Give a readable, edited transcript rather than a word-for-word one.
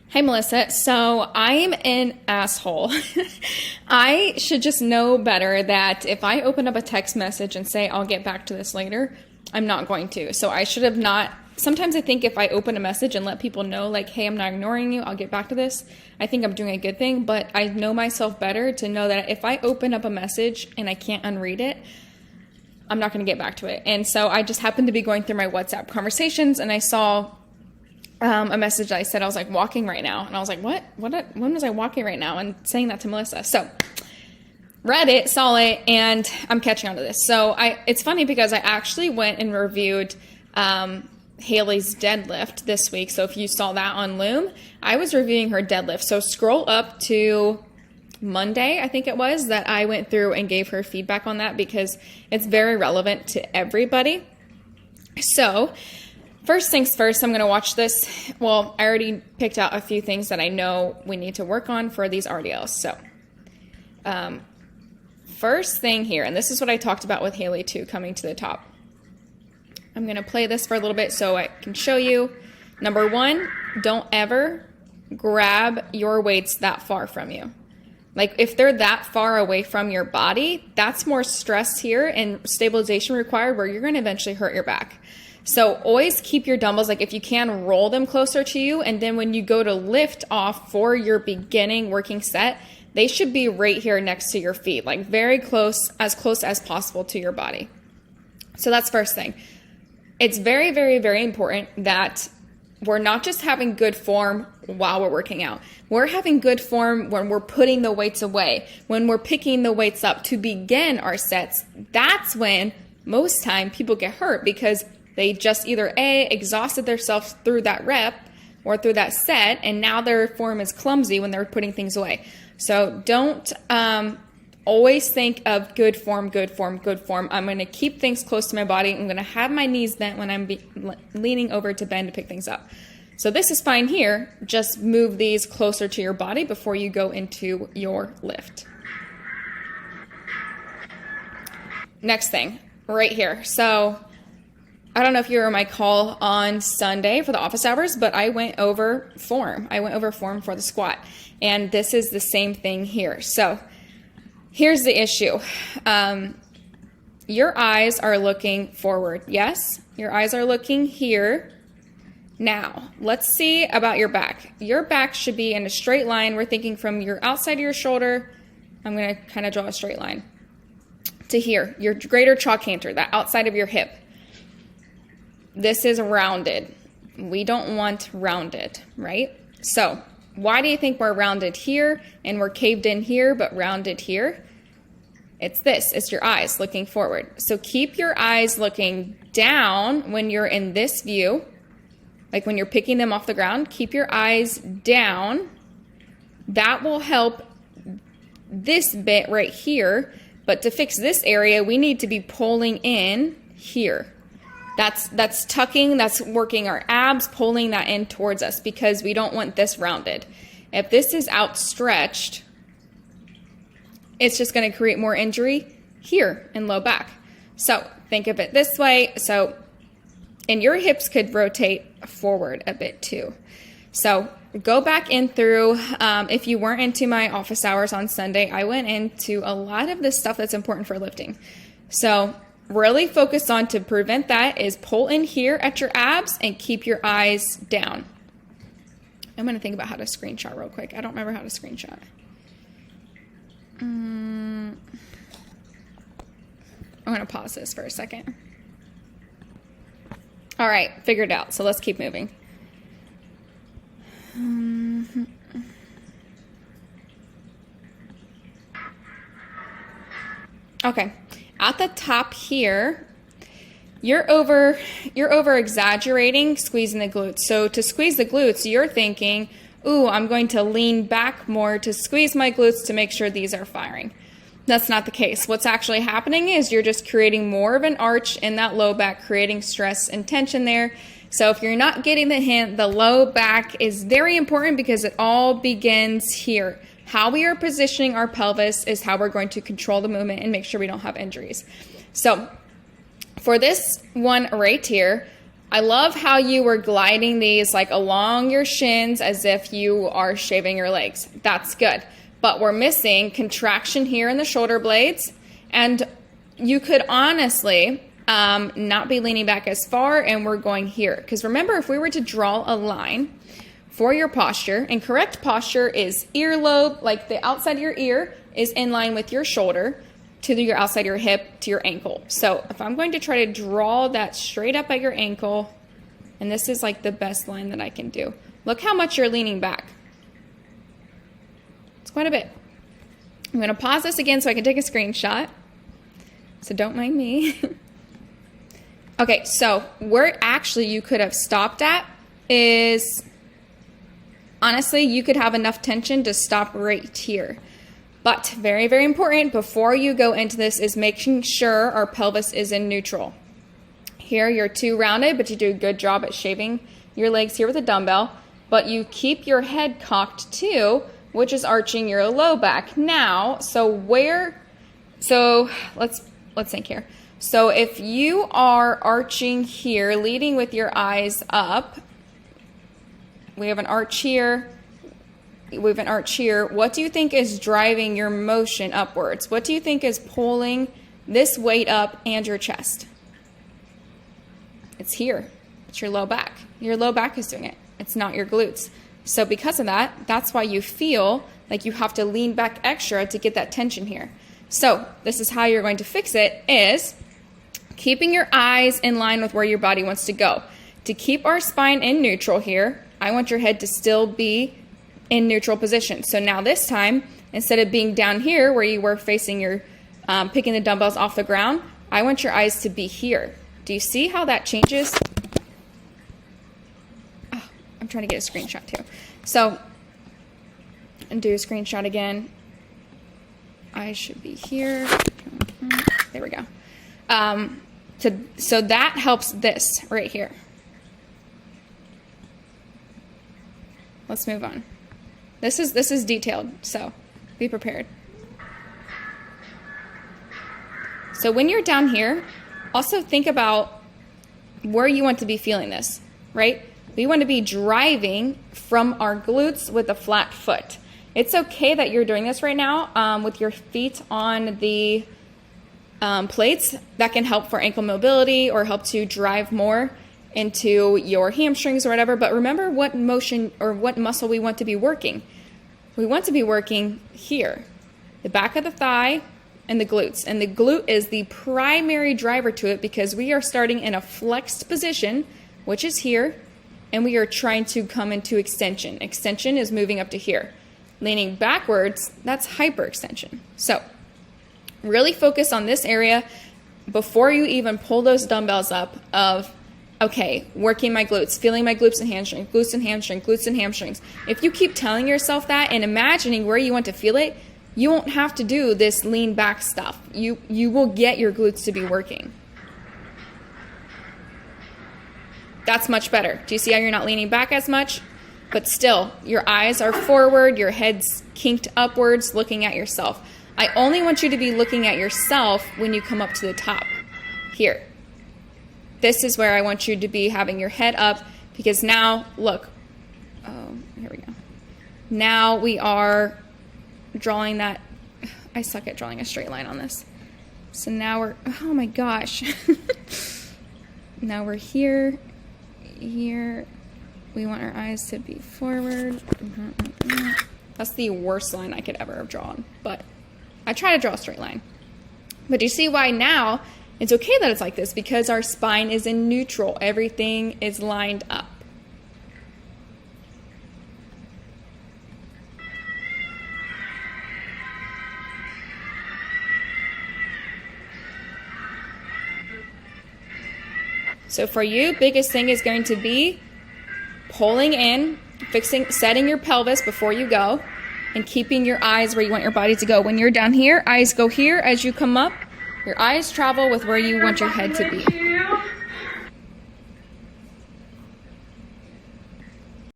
Hey, Melissa. So I'm an asshole. I should just know better that if I open up a text message and say, I'll get back to this later, I'm not going to. So I should have not. Sometimes I think if I open a message and let people know, like, hey, I'm not ignoring you, I'll get back to this, I think I'm doing a good thing. But I know myself better to know that if I open up a message and I can't unread it, I'm not going to get back to it. And so I just happened to be going through my WhatsApp conversations and I saw a message that I said I was like walking right now. And I was like, when was I walking right now? And saying that to Melissa. So read it, saw it, and I'm catching on to this. So it's funny because I actually went and reviewed Haley's deadlift this week. So if you saw that on Loom, I was reviewing her deadlift. So scroll up to Monday, I think it was, that I went through and gave her feedback on that because it's very relevant to everybody. So first things first, I'm going to watch this. Well, I already picked out a few things that I know we need to work on for these RDLs. So first thing here, and this is what I talked about with Haley too, coming to the top. I'm going to play this for a little bit so I can show you. Number one, don't ever grab your weights that far from you. Like if they're that far away from your body, that's more stress here and stabilization required where you're going to eventually hurt your back. So always keep your dumbbells, like if you can, roll them closer to you. And then when you go to lift off for your beginning working set, they should be right here next to your feet, like very close as possible to your body. So that's first thing. It's very, very, very important that we're not just having good form while we're working out. We're having good form when we're putting the weights away, when we're picking the weights up to begin our sets. That's when most time people get hurt because they just either exhausted themselves through that rep or through that set, and now their form is clumsy when they're putting things away. So don't always think of good form, good form, good form. I'm going to keep things close to my body. I'm going to have my knees bent when I'm leaning over to bend to pick things up. So this is fine here. Just move these closer to your body before you go into your lift. Next thing, right here. So I don't know if you were on my call on Sunday for the office hours, but I went over form. I went over form for the squat. And this is the same thing here. So here's the issue. Your eyes are looking forward. Yes, your eyes are looking here. Now, let's see about your back. Your back should be in a straight line. We're thinking from your outside of your shoulder. I'm going to kind of draw a straight line to here, your greater trochanter, that outside of your hip. This is rounded. We don't want rounded, right? So why do you think we're rounded here and we're caved in here but rounded here? It's this. It's your eyes looking forward. So keep your eyes looking down when you're in this view. Like when you're picking them off the ground, keep your eyes down. That will help this bit right here. But to fix this area, we need to be pulling in here. That's tucking, that's working our abs, pulling that in towards us because we don't want this rounded. If this is outstretched, it's just going to create more injury here in low back. So think of it this way. So, and your hips could rotate forward a bit too. So go back in through, if you weren't into my office hours on Sunday, I went into a lot of the stuff that's important for lifting. So really focus on to prevent that is pull in here at your abs and keep your eyes down. I'm going to think about how to screenshot real quick. I don't remember how to screenshot. I'm going to pause this for a second. All right, figured it out. So let's keep moving. Okay. At the top here, you're over exaggerating squeezing the glutes. So to squeeze the glutes, you're thinking, ooh, I'm going to lean back more to squeeze my glutes to make sure these are firing. That's not the case. What's actually happening is you're just creating more of an arch in that low back, creating stress and tension there. So if you're not getting the hint, the low back is very important because it all begins here. How we are positioning our pelvis is how we're going to control the movement and make sure we don't have injuries. So for this one right here, I love how you were gliding these like along your shins as if you are shaving your legs. That's good. But we're missing contraction here in the shoulder blades. And you could honestly not be leaning back as far, and we're going here. Because remember, if we were to draw a line for your posture, and correct posture is earlobe, like the outside of your ear is in line with your shoulder to your outside of your hip to your ankle. So if I'm going to try to draw that straight up at your ankle, and this is like the best line that I can do. Look how much you're leaning back. It's quite a bit. I'm going to pause this again so I can take a screenshot. So don't mind me. Okay, so where actually you could have stopped at is, honestly, you could have enough tension to stop right here. But very, very important before you go into this is making sure our pelvis is in neutral. Here you're too rounded, but you do a good job at shaving your legs here with a dumbbell. But you keep your head cocked too, which is arching your low back. Now, let's think here. So if you are arching here, leading with your eyes up, we have an arch here. We have an arch here. What do you think is driving your motion upwards? What do you think is pulling this weight up and your chest? It's here. It's your low back. Your low back is doing it. It's not your glutes. So because of that, that's why you feel like you have to lean back extra to get that tension here. So this is how you're going to fix it, is keeping your eyes in line with where your body wants to go. To keep our spine in neutral here, I want your head to still be in neutral position. So now this time, instead of being down here where you were facing your, picking the dumbbells off the ground, I want your eyes to be here. Do you see how that changes? Oh, I'm trying to get a screenshot too. So, and do a screenshot again. Eyes should be here. There we go. So that helps this right here. Let's move on. This is detailed, so be prepared. So when you're down here, also think about where you want to be feeling this, right? We want to be driving from our glutes with a flat foot. It's okay that you're doing this right now with your feet on the plates. That can help for ankle mobility or help to drive more into your hamstrings or whatever. But remember what motion or what muscle we want to be working. We want to be working here, the back of the thigh and the glutes. And the glute is the primary driver to it because we are starting in a flexed position, which is here, and we are trying to come into extension. Extension is moving up to here. Leaning backwards, that's hyperextension. So really focus on this area before you even pull those dumbbells up of, okay, working my glutes, feeling my glutes and hamstrings, glutes and hamstrings, glutes and hamstrings. If you keep telling yourself that and imagining where you want to feel it, you won't have to do this lean back stuff. You will get your glutes to be working. That's much better. Do you see how you're not leaning back as much? But still, your eyes are forward, your head's kinked upwards, looking at yourself. I only want you to be looking at yourself when you come up to the top. Here. This is where I want you to be having your head up, because now, look. Oh, here we go. Now we are drawing that. I suck at drawing a straight line on this. So now we're, oh my gosh. Now we're here, here. We want our eyes to be forward. That's the worst line I could ever have drawn, but I try to draw a straight line. But do you see why now it's okay that it's like this? Because our spine is in neutral. Everything is lined up. So for you, biggest thing is going to be pulling in, setting your pelvis before you go, and keeping your eyes where you want your body to go. When you're down here, eyes go here. As you come up, your eyes travel with where you want your head to be.